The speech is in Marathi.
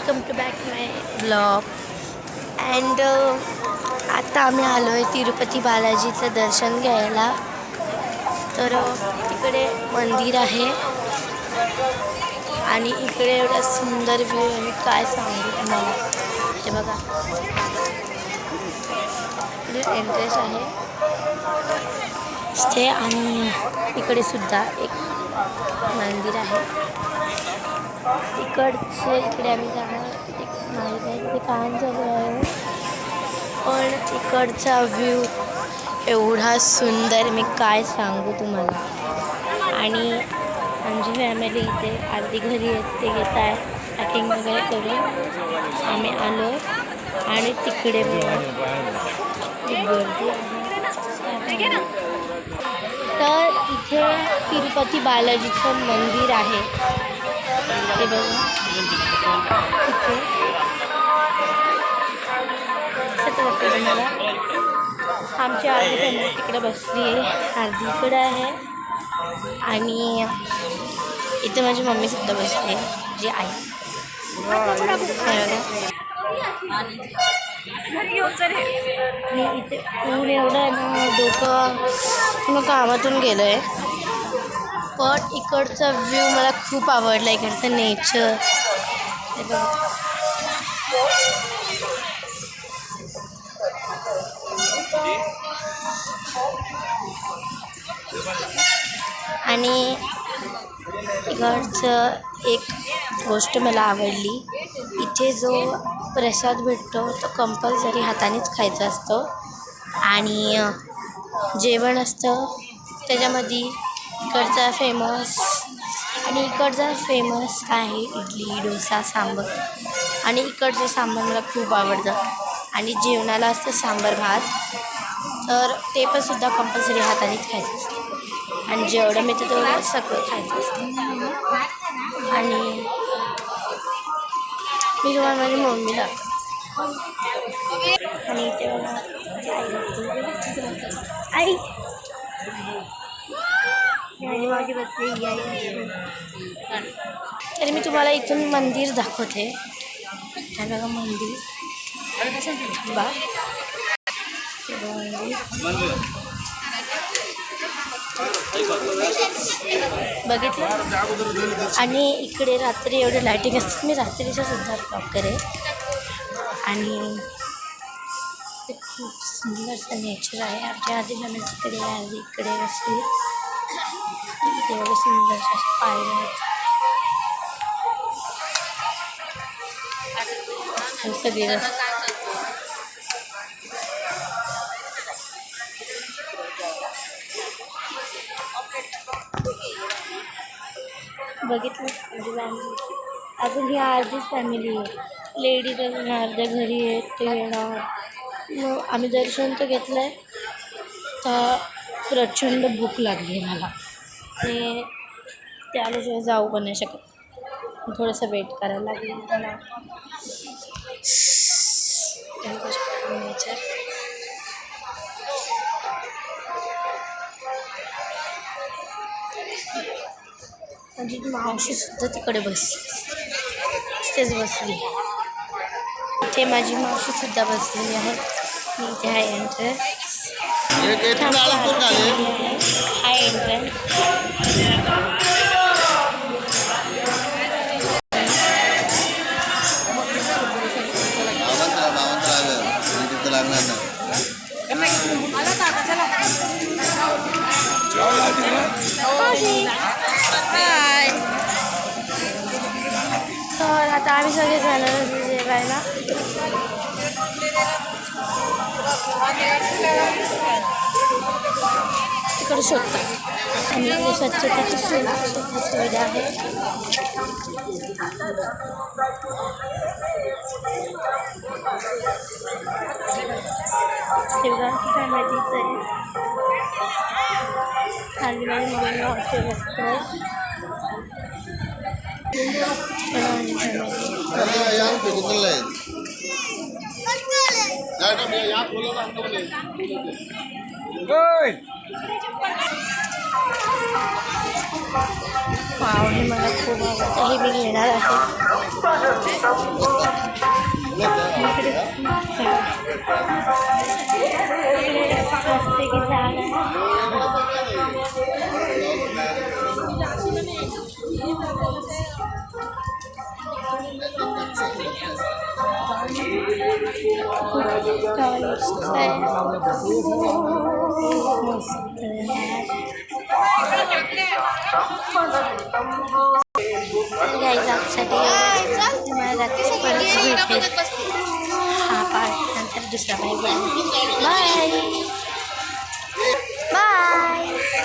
Welcome to back my blog. And आता आम्ही आलो आहे तिरुपती बालाजीचं दर्शन घ्यायला. तर तिकडे मंदिर आहे आणि इकडे एवढा सुंदर व्ह्यू आहे, मी काय सांगू तुम्हाला. हे बघा, एंट्रेस आहे स्टे आणि इकडे सुद्धा एक मंदिर आहे. इकडे आम्ही जाणार, तिथे माहीत नाही तिथे काम चालू आहे, पण इकडचा व्ह्यू एवढा सुंदर, मी काय सांगू तुम्हाला. आणि आमची फॅमिली इथे अर्धी घरी येत ते घेत आहे पॅकिंग वगैरे करून आम्ही आलो. आणि तिकडे गर्दी आहे. तर इथे तिरुपती बालाजीचं मंदिर आहे. ते बघा तिथे मला आमची अर्धी फॅमिली तिकडे बसली आहे, अर्धी इकडे आहे. आणि इथे माझी मम्मीसुद्धा बसली आहे, जी आई. आणि इथे ऊन एवढं आहे ना, डोकं कामातून गेलं आहे. पण इकडचा व्ह्यू मला खूप आवडला, इकडचं नेचर. हे बघा, आणि इकडचं एक गोष्ट मला आवडली, इथे जो प्रसाद भेटतो तो कंपल्सरी हातानेच खायचा असतो. आणि जेवण असतं त्याच्यामध्ये इकडचा फेमस, आणि इकडचा फेमस आहे इडली, डोसा, सांबार. आणि इकडचं सांबार मला खूप आवडतं. आणि जेवणाला असतं सांबार भात, तर ते पण सुद्धा कंपल्सरी हातानेच खायचं असतं. आणि जेवढं मिळतं तेवढं सगळं खायचं असतं. आणि मी तुम्हाला माझी मम्मी दाखवते. आणि इथे आई आणि माझी बसली आई. तर मी तुम्हाला इथून मंदिर दाखवते. हे बघा मंदिर, बा बघितलं. आणि इकडे रात्री एवढे लाईटिंग असतात, मी रात्रीचा सुद्धा ब्लॉग करेन. आणि ते खूप सुंदरचं नेचर आहे. आमच्या आधी फॅमिली तिकडे आहे, इकडे असते. इथे एवढे सुंदरशा पायऱ्या आहेत सगळे. बघितलं म्हणजे फॅमिली अजून ही अर्धीच फॅमिली आहे. लेडीज अजून अर्ध्या घरी आहेत, ते येणार. मग आम्ही दर्शन तर घेतलं आहे, तर प्रचंड भूक लागली आहे मला. ते आल्याशिवाय जाऊ पण नाही शकत, थोडंसं वेट करायला लागेल त्याला. नेचर माझी मावशीसुद्धा तिकडे बसली. इथे माझी मावशीसुद्धा बसलेली आहे. मी इथे आहे एंट्रन्स, हा एंट्रन्स. तर आता आम्ही सगळे जाणार जेवायला. तिकडे शोधतात आणि स्वच्छतेची सुविधा आहे. शिवराची फॅमिलीचं आहे. खाली माझी मम्मी हॉस्टेल असते. वाव, हे मला खूप आवडतं, हे मी घेणार आहे. मोठी झाड गाईज आजसाठी तुम्हाला परत भेटेल हा पार्ट नंतर दुसरा पार्ट बाय बाय.